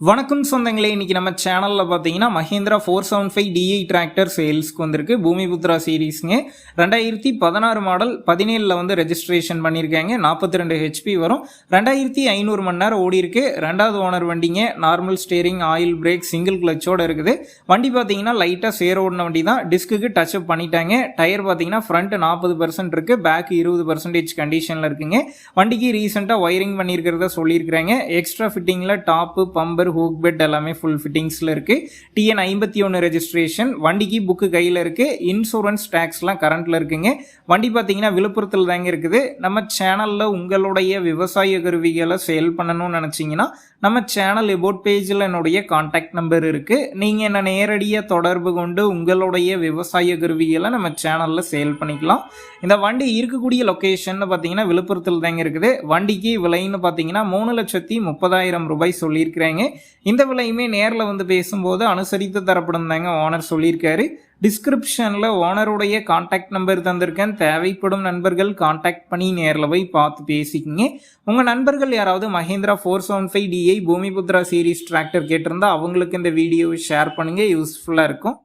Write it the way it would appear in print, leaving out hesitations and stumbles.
வணக்கம் சொந்தங்களே, இன்னைக்கு நம்ம சேனலில் பார்த்தீங்கன்னா மஹேந்திரா 475 டிஐ டிராக்டர் சேல்ஸ்க்கு வந்திருக்கு. பூமிபுத்ரா சீரீஸுங்க. 2016 மாடல் 17 வந்து ரெஜிஸ்ட்ரேஷன் பண்ணியிருக்காங்க. 42 ஹெச்பி வரும். 2500 மணி நேரம் ஓடி இருக்கு. ரெண்டாவது ஓனர் வண்டிங்க. Normal steering, oil brake, single கிளச்சோட இருக்குது. வண்டி பார்த்தீங்கன்னா லைட்டாக சேர் ஓடின வண்டி தான். டிஸ்க்கு டச் அப் பண்ணிட்டாங்க. டயர் பார்த்தீங்கன்னா ஃப்ரண்ட் 40% இருக்கு, பேக் 20% கண்டிஷனில் இருக்குங்க. வண்டிக்கு ரீசெண்டாக ஒயரிங் பண்ணியிருக்கிறத சொல்லியிருக்கிறாங்க. எக்ஸ்ட்ரா ஃபிட்டிங்கில் டாப்பு, பம்பர், ஹூக் பெட் எல்லாமே ஃபுல் ஃபிட்டிங்ஸில் இருக்குது. TN 51 registration. வண்டிக்கு புக்கு கையில் இருக்குது. இன்சூரன்ஸ் டேக்ஸ்லாம் கரண்ட்டில் இருக்குங்க. வண்டி பார்த்தீங்கன்னா விழுப்புரத்தில் தாங்க இருக்குது. நம்ம சேனலில் உங்களுடைய விவசாய கருவிகளை சேல் பண்ணணும்னு நினச்சிங்கன்னா நம்ம சேனல் எபோட் பேஜில் என்னுடைய கான்டாக்ட் நம்பர் இருக்குது. நீங்கள் என்ன நேரடியாக தொடர்பு கொண்டு உங்களுடைய விவசாய கருவிகளை நம்ம சேனலில் சேல் பண்ணிக்கலாம். இந்த வண்டி இருக்கக்கூடிய லொக்கேஷன் பார்த்தீங்கன்னா விழுப்புரத்தில் தாங்க இருக்குது. வண்டிக்கு விலைன்னு பார்த்தீங்கன்னா 3,30,000 ரூபாய் சொல்லியிருக்கிறாங்க. இந்த விலையுமே நேரில் வந்து பேசும்போது அனுசரித்து தரப்படும் தாங்க ஓனர் சொல்லியிருக்காரு. டிஸ்கிரிப்ஷனில் ஓனருடைய கான்டாக்ட் நம்பர் தந்திருக்கேன். தேவைப்படும் நண்பர்கள் கான்டாக்ட் பண்ணி நேரில் போய் பார்த்து பேசிக்கிங்க. உங்கள் நண்பர்கள் யாராவது Mahindra 475 DI Bhumiputra series tractor கேட்டிருந்தா அவங்களுக்கு இந்த வீடியோவை ஷேர் பண்ணுங்கள். யூஸ்ஃபுல்லாக இருக்கும்.